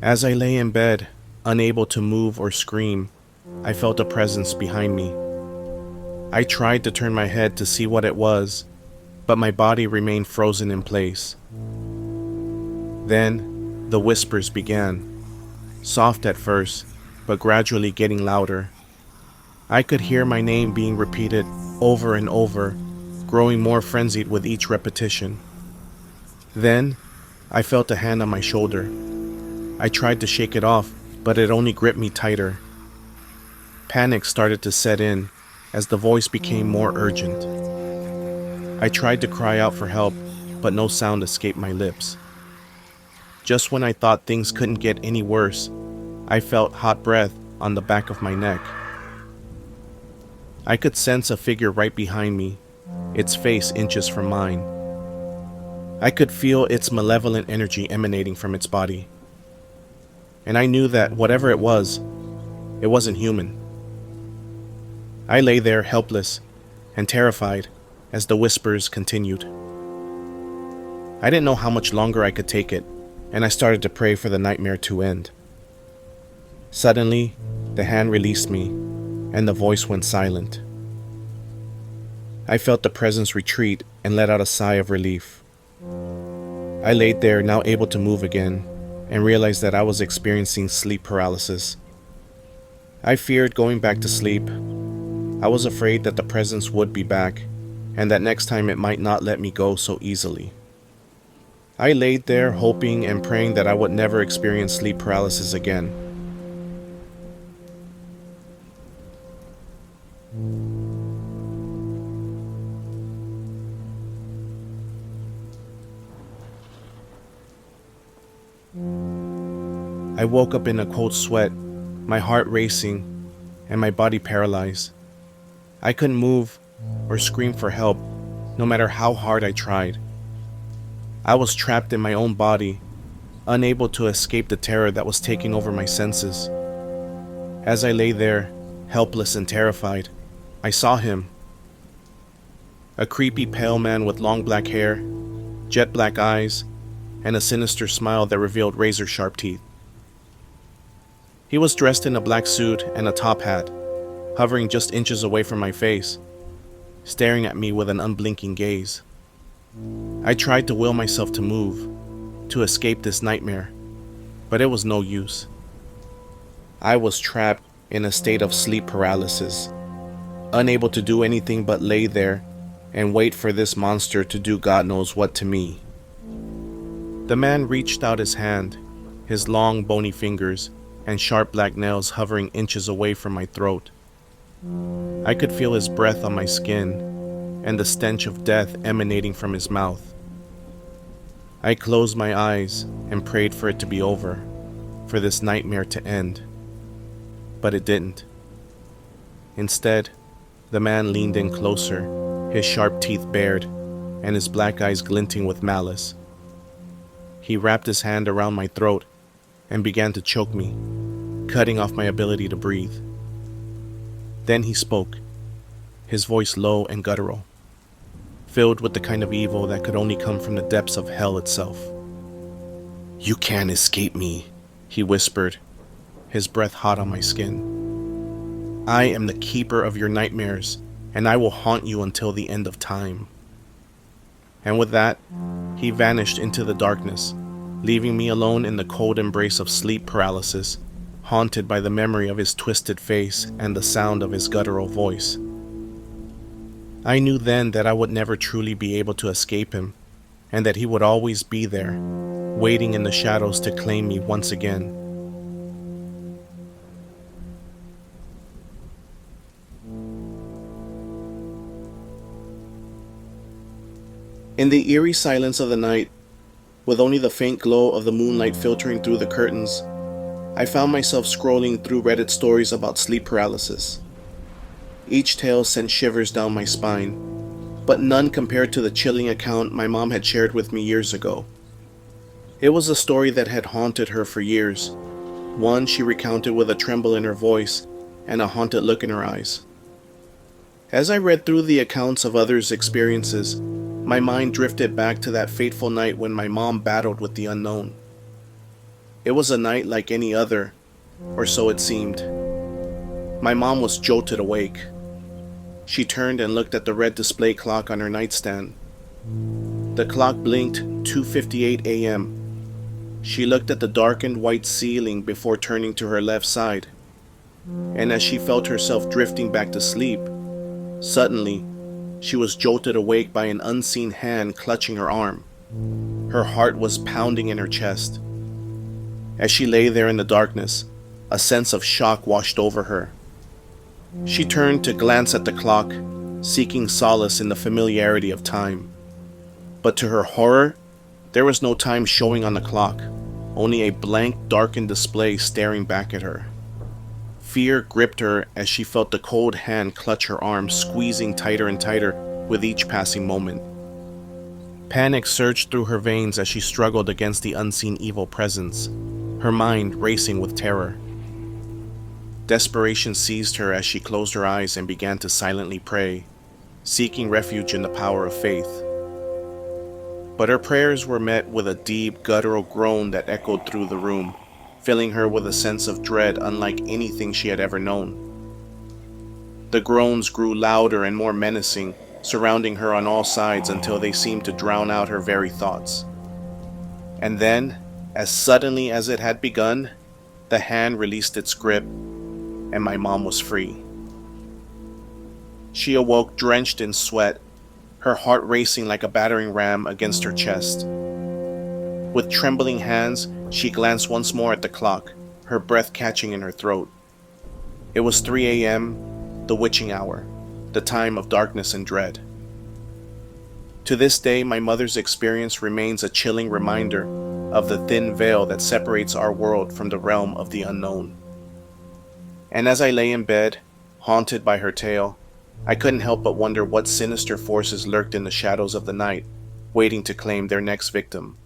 As I lay in bed, unable to move or scream, I felt a presence behind me. I tried to turn my head to see what it was, but my body remained frozen in place. Then, the whispers began, soft at first, but gradually getting louder. I could hear my name being repeated over and over, growing more frenzied with each repetition. Then, I felt a hand on my shoulder. I tried to shake it off, but it only gripped me tighter. Panic started to set in as the voice became more urgent. I tried to cry out for help, but no sound escaped my lips. Just when I thought things couldn't get any worse, I felt hot breath on the back of my neck. I could sense a figure right behind me, its face inches from mine. I could feel its malevolent energy emanating from its body. And I knew that whatever it wasn't human. I lay there helpless and terrified as the whispers continued. I didn't know how much longer I could take it, and I started to pray for the nightmare to end. Suddenly, the hand released me, and the voice went silent. I felt the presence retreat and let out a sigh of relief. I laid there, now able to move again, and realized that I was experiencing sleep paralysis. I feared going back to sleep. I was afraid that the presence would be back, and that next time it might not let me go so easily. I laid there hoping and praying that I would never experience sleep paralysis again. I woke up in a cold sweat, my heart racing, and my body paralyzed. I couldn't move or scream for help, no matter how hard I tried. I was trapped in my own body, unable to escape the terror that was taking over my senses. As I lay there, helpless and terrified, I saw him. A creepy pale man with long black hair, jet black eyes, and a sinister smile that revealed razor-sharp teeth. He was dressed in a black suit and a top hat, hovering just inches away from my face, staring at me with an unblinking gaze. I tried to will myself to move, to escape this nightmare, but it was no use. I was trapped in a state of sleep paralysis, unable to do anything but lay there and wait for this monster to do God knows what to me. The man reached out his hand, his long bony fingers and sharp black nails hovering inches away from my throat. I could feel his breath on my skin and the stench of death emanating from his mouth. I closed my eyes and prayed for it to be over, for this nightmare to end. But it didn't. Instead, the man leaned in closer, his sharp teeth bared and his black eyes glinting with malice. He wrapped his hand around my throat and began to choke me, cutting off my ability to breathe. Then he spoke, his voice low and guttural, filled with the kind of evil that could only come from the depths of hell itself. "You can't escape me," he whispered, his breath hot on my skin. "I am the keeper of your nightmares, and I will haunt you until the end of time." And with that, he vanished into the darkness, leaving me alone in the cold embrace of sleep paralysis, haunted by the memory of his twisted face and the sound of his guttural voice. I knew then that I would never truly be able to escape him, and that he would always be there, waiting in the shadows to claim me once again. In the eerie silence of the night, with only the faint glow of the moonlight filtering through the curtains, I found myself scrolling through Reddit stories about sleep paralysis. Each tale sent shivers down my spine, but none compared to the chilling account my mom had shared with me years ago. It was a story that had haunted her for years, one she recounted with a tremble in her voice and a haunted look in her eyes. As I read through the accounts of others' experiences, my mind drifted back to that fateful night when my mom battled with the unknown. It was a night like any other, or so it seemed. My mom was jolted awake. She turned and looked at the red display clock on her nightstand. The clock blinked 2:58 a.m. She looked at the darkened white ceiling before turning to her left side. And as she felt herself drifting back to sleep, suddenly, she was jolted awake by an unseen hand clutching her arm. Her heart was pounding in her chest. As she lay there in the darkness, a sense of shock washed over her. She turned to glance at the clock, seeking solace in the familiarity of time. But to her horror, there was no time showing on the clock, only a blank, darkened display staring back at her. Fear gripped her as she felt the cold hand clutch her arm, squeezing tighter and tighter with each passing moment. Panic surged through her veins as she struggled against the unseen evil presence, her mind racing with terror. Desperation seized her as she closed her eyes and began to silently pray, seeking refuge in the power of faith. But her prayers were met with a deep, guttural groan that echoed through the room, filling her with a sense of dread unlike anything she had ever known. The groans grew louder and more menacing, surrounding her on all sides until they seemed to drown out her very thoughts. And then, as suddenly as it had begun, the hand released its grip, and my mom was free. She awoke drenched in sweat, her heart racing like a battering ram against her chest. With trembling hands, she glanced once more at the clock, her breath catching in her throat. It was 3 a.m., the witching hour, the time of darkness and dread. To this day, my mother's experience remains a chilling reminder of the thin veil that separates our world from the realm of the unknown. And as I lay in bed, haunted by her tale, I couldn't help but wonder what sinister forces lurked in the shadows of the night, waiting to claim their next victim.